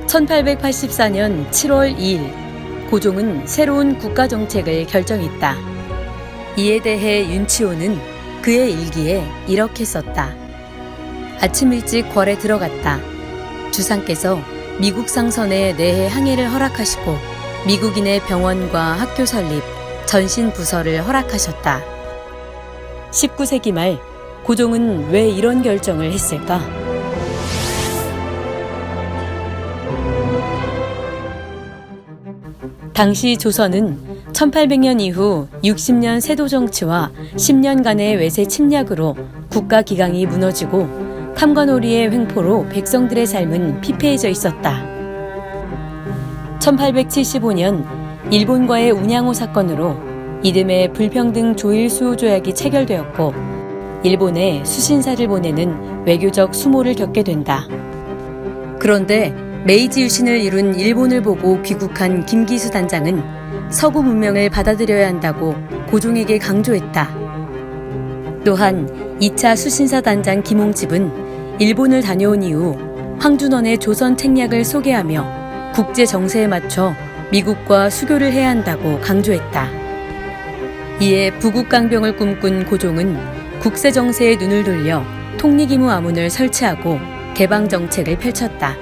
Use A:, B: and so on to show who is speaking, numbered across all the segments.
A: 1884년 7월 2일, 고종은 새로운 국가정책을 결정했다. 이에 대해 윤치호는 그의 일기에 이렇게 썼다. 아침 일찍 궐에 들어갔다. 주상께서 미국 상선에 내해 항해를 허락하시고 미국인의 병원과 학교 설립, 전신 부서를 허락하셨다. 19세기 말 고종은 왜 이런 결정을 했을까? 당시 조선은 1800년 이후 60년 세도 정치와 10년간의 외세 침략으로 국가 기강이 무너지고 탐관오리의 횡포로 백성들의 삶은 피폐해져 있었다. 1875년 일본과의 운양호 사건으로 이듬해 불평등 조일 수호조약이 체결되었고 일본에 수신사를 보내는 외교적 수모를 겪게 된다. 그런데 메이지 유신을 이룬 일본을 보고 귀국한 김기수 단장은 서구 문명을 받아들여야 한다고 고종에게 강조했다. 또한 2차 수신사 단장 김홍집은 일본을 다녀온 이후 황준원의 조선 책략을 소개하며 국제 정세에 맞춰 미국과 수교를 해야 한다고 강조했다. 이에 부국강병을 꿈꾼 고종은 국세 정세에 눈을 돌려 통리기무 아문을 설치하고 개방 정책을 펼쳤다.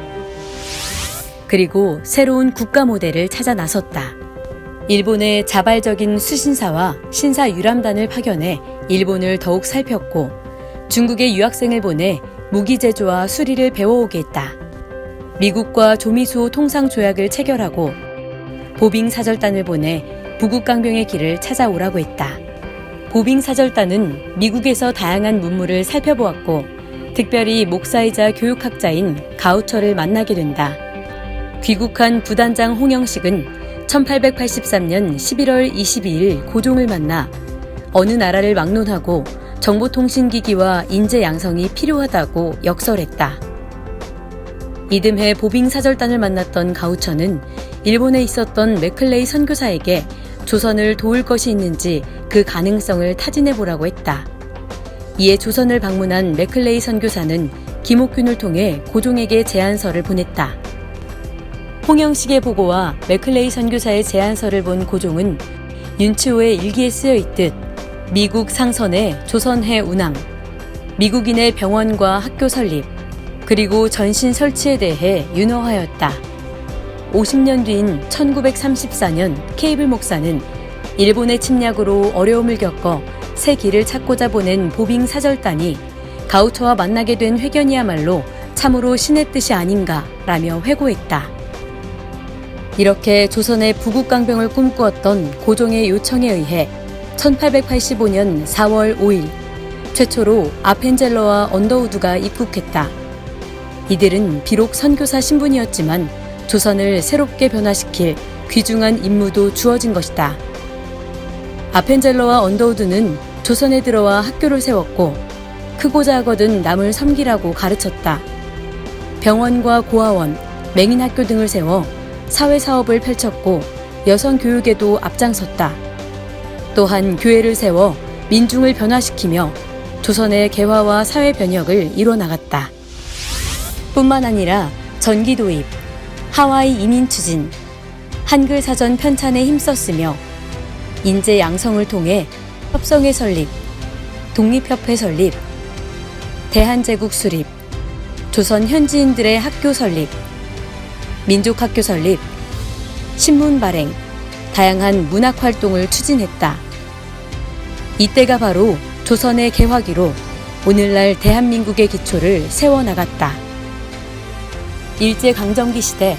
A: 그리고 새로운 국가 모델을 찾아 나섰다. 일본의 자발적인 수신사와 신사 유람단을 파견해 일본을 더욱 살폈고 중국에 유학생을 보내 무기 제조와 수리를 배워오게 했다. 미국과 조미수호 통상 조약을 체결하고 보빙 사절단을 보내 부국강병의 길을 찾아오라고 했다. 보빙 사절단은 미국에서 다양한 문물을 살펴보았고 특별히 목사이자 교육학자인 가우처를 만나게 된다. 귀국한 부단장 홍영식은 1883년 11월 22일 고종을 만나 어느 나라를 막론하고 정보통신기기와 인재 양성이 필요하다고 역설했다. 이듬해 보빙 사절단을 만났던 가우처는 일본에 있었던 맥클레이 선교사에게 조선을 도울 것이 있는지 그 가능성을 타진해보라고 했다. 이에 조선을 방문한 맥클레이 선교사는 김옥균을 통해 고종에게 제안서를 보냈다. 홍영식의 보고와 맥클레이 선교사의 제안서를 본 고종은 윤치호의 일기에 쓰여 있듯 미국 상선의 조선해 운항, 미국인의 병원과 학교 설립, 그리고 전신 설치에 대해 윤허하였다. 50년 뒤인 1934년 케이블 목사는 일본의 침략으로 어려움을 겪어 새 길을 찾고자 보낸 보빙 사절단이 가우처와 만나게 된 회견이야말로 참으로 신의 뜻이 아닌가라며 회고했다. 이렇게 조선의 부국강병을 꿈꾸었던 고종의 요청에 의해 1885년 4월 5일 최초로 아펜젤러와 언더우드가 입국했다. 이들은 비록 선교사 신분이었지만 조선을 새롭게 변화시킬 귀중한 임무도 주어진 것이다. 아펜젤러와 언더우드는 조선에 들어와 학교를 세웠고 크고자 하거든 남을 섬기라고 가르쳤다. 병원과 고아원, 맹인학교 등을 세워 사회사업을 펼쳤고 여성 교육에도 앞장섰다. 또한 교회를 세워 민중을 변화시키며 조선의 개화와 사회 변혁을 이뤄나갔다. 뿐만 아니라 전기 도입, 하와이 이민 추진, 한글 사전 편찬에 힘썼으며 인재 양성을 통해 협성회 설립, 독립협회 설립, 대한제국 수립, 조선 현지인들의 학교 설립, 민족학교 설립, 신문 발행, 다양한 문학활동을 추진했다. 이때가 바로 조선의 개화기로 오늘날 대한민국의 기초를 세워나갔다. 일제강점기 시대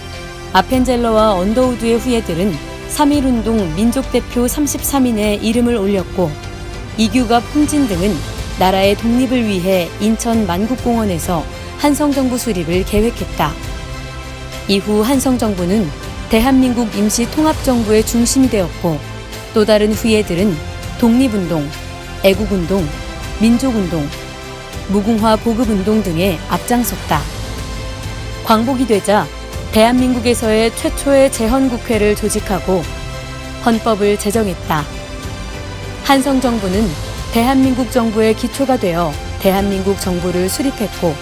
A: 아펜젤러와 언더우드의 후예들은 3.1운동 민족대표 33인의 이름을 올렸고 이규갑, 홍진 등은 나라의 독립을 위해 인천 만국공원에서 한성정부 수립을 계획했다. 이후 한성정부는 대한민국 임시통합정부의 중심이 되었고 또 다른 후예들은 독립운동, 애국운동, 민족운동, 무궁화 보급운동 등에 앞장섰다. 광복이 되자 대한민국에서의 최초의 재헌국회를 조직하고 헌법을 제정했다. 한성정부는 대한민국 정부의 기초가 되어 대한민국 정부를 수립했고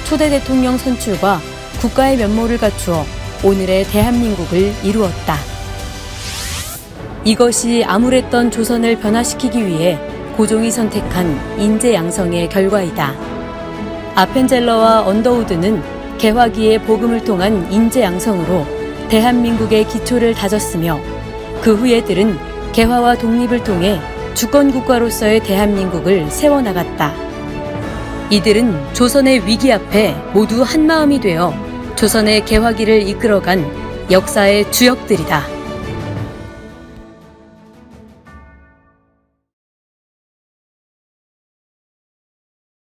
A: 초대 대통령 선출과 국가의 면모를 갖추어 오늘의 대한민국을 이루었다. 이것이 암울했던 조선을 변화시키기 위해 고종이 선택한 인재 양성의 결과이다. 아펜젤러와 언더우드는 개화기의 복음을 통한 인재 양성으로 대한민국의 기초를 다졌으며 그 후예들은 개화와 독립을 통해 주권국가로서의 대한민국을 세워나갔다. 이들은 조선의 위기 앞에 모두 한마음이 되어 조선의 개화기를 이끌어간 역사의 주역들이다.